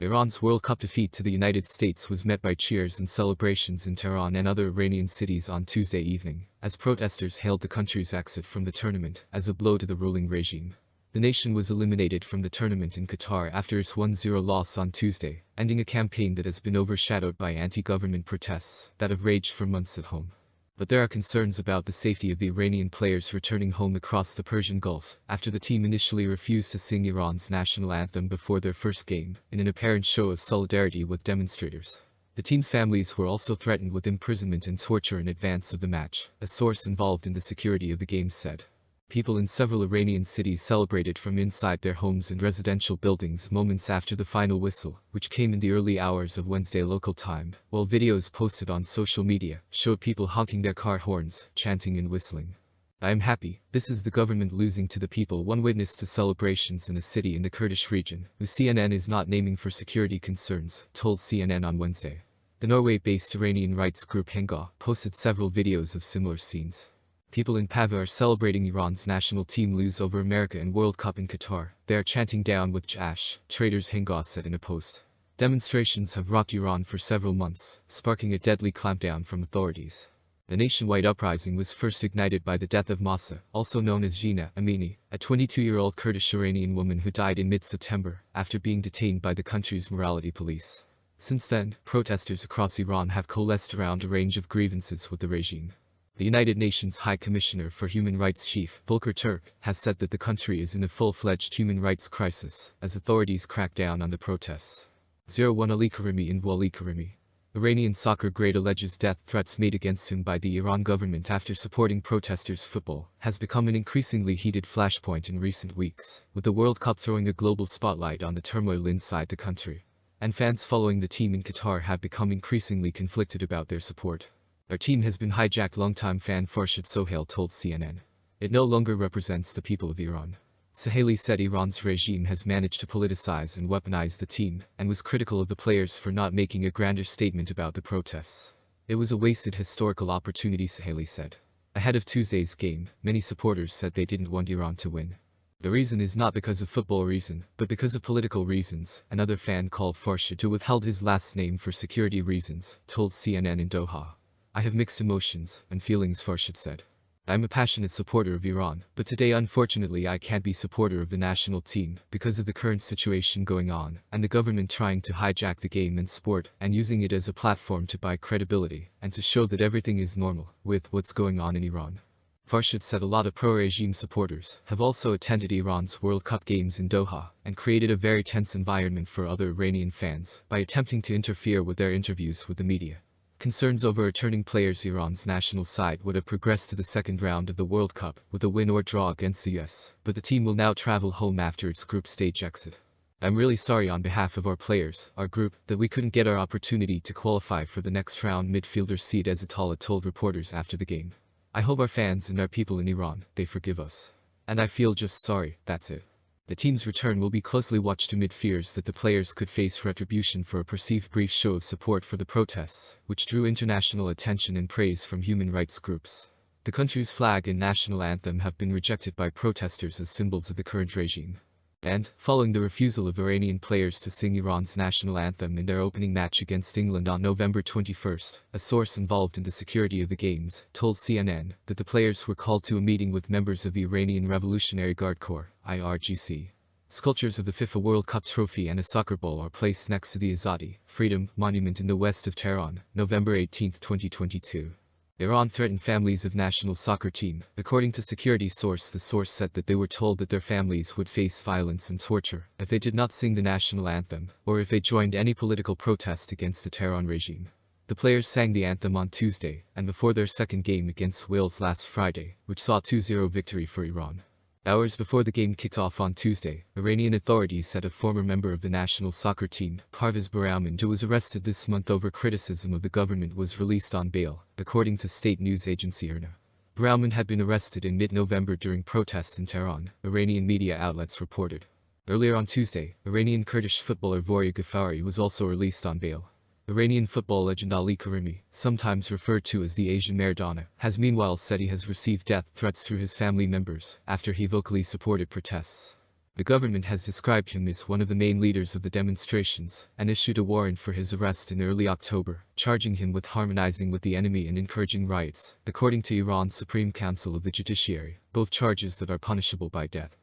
Iran's World Cup defeat to the United States was met by cheers and celebrations in Tehran and other Iranian cities on Tuesday evening, as protesters hailed the country's exit from the tournament as a blow to the ruling regime. The nation was eliminated from the tournament in Qatar after its 1-0 loss on Tuesday, ending a campaign that has been overshadowed by anti-government protests that have raged for months at home. But there are concerns about the safety of the Iranian players returning home across the Persian Gulf after the team initially refused to sing Iran's national anthem before their first game, in an apparent show of solidarity with demonstrators. The team's families were also threatened with imprisonment and torture in advance of the match, a source involved in the security of the game said. People in several Iranian cities celebrated from inside their homes and residential buildings moments after the final whistle, which came in the early hours of Wednesday local time, while videos posted on social media showed people honking their car horns, chanting and whistling. "I am happy, this is the government losing to the people," one witness to celebrations in a city in the Kurdish region, who CNN is not naming for security concerns, told CNN on Wednesday. The Norway-based Iranian rights group Henga posted several videos of similar scenes. People in Pava are celebrating Iran's national team lose over America in World Cup in Qatar. They are chanting "Down with Jash," traders Henga said in a post. Demonstrations have rocked Iran for several months, sparking a deadly clampdown from authorities. The nationwide uprising was first ignited by the death of Mahsa, also known as Jina Amini, a 22-year-old Kurdish Iranian woman who died in mid-September after being detained by the country's morality police. Since then, protesters across Iran have coalesced around a range of grievances with the regime. The United Nations High Commissioner for Human Rights Chief Volker Turk has said that the country is in a full-fledged human rights crisis as authorities crack down on the protests. 01 Ali Karimi in Ali Karimi. Iranian soccer great alleges death threats made against him by the Iran government after supporting protesters' football has become an increasingly heated flashpoint in recent weeks, with the World Cup throwing a global spotlight on the turmoil inside the country. And fans following the team in Qatar have become increasingly conflicted about their support. "Our team has been hijacked," longtime fan Farshid Sohail told CNN. "It no longer represents the people of Iran." Sohaili said Iran's regime has managed to politicize and weaponize the team, and was critical of the players for not making a grander statement about the protests. "It was a wasted historical opportunity," Sohaili said. Ahead of Tuesday's game, many supporters said they didn't want Iran to win. "The reason is not because of football reason, but because of political reasons," another fan called Farshid, who withheld his last name for security reasons, told CNN in Doha. "I have mixed emotions and feelings," Farshid said. "I'm a passionate supporter of Iran, but today unfortunately I can't be supporter of the national team because of the current situation going on and the government trying to hijack the game and sport and using it as a platform to buy credibility and to show that everything is normal with what's going on in Iran." Farshid said a lot of pro-regime supporters have also attended Iran's World Cup games in Doha and created a very tense environment for other Iranian fans by attempting to interfere with their interviews with the media. Concerns over returning players. Iran's national side would have progressed to the second round of the World Cup with a win or draw against the US, but the team will now travel home after its group stage exit. "I'm really sorry on behalf of our players, our group, that we couldn't get our opportunity to qualify for the next round," midfielder Seed Ezatollah told reporters after the game. "I hope our fans and our people in Iran, they forgive us. And I feel just sorry, that's it." The team's return will be closely watched amid fears that the players could face retribution for a perceived brief show of support for the protests, which drew international attention and praise from human rights groups. The country's flag and national anthem have been rejected by protesters as symbols of the current regime. And, following the refusal of Iranian players to sing Iran's national anthem in their opening match against England on November 21, a source involved in the security of the games told CNN that the players were called to a meeting with members of the Iranian Revolutionary Guard Corps, IRGC. Sculptures of the FIFA World Cup trophy and a soccer ball are placed next to the Azadi Freedom Monument in the west of Tehran, November 18, 2022. Iran threatened families of national soccer team. According to security source, the source said that they were told that their families would face violence and torture if they did not sing the national anthem, or if they joined any political protest against the Tehran regime. The players sang the anthem on Tuesday, and before their second game against Wales last Friday, which saw a 2-0 victory for Iran. Hours before the game kicked off on Tuesday, Iranian authorities said a former member of the national soccer team, Parvez Bahraoui, who was arrested this month over criticism of the government, was released on bail, according to state news agency IRNA. Bahraoui had been arrested in mid-November during protests in Tehran, Iranian media outlets reported. Earlier on Tuesday, Iranian Kurdish footballer Voria Ghaffari was also released on bail. Iranian football legend Ali Karimi, sometimes referred to as the Asian Maradona, has meanwhile said he has received death threats through his family members after he vocally supported protests. The government has described him as one of the main leaders of the demonstrations, and issued a warrant for his arrest in early October, charging him with harmonizing with the enemy and encouraging riots, according to Iran's Supreme Council of the Judiciary, both charges that are punishable by death.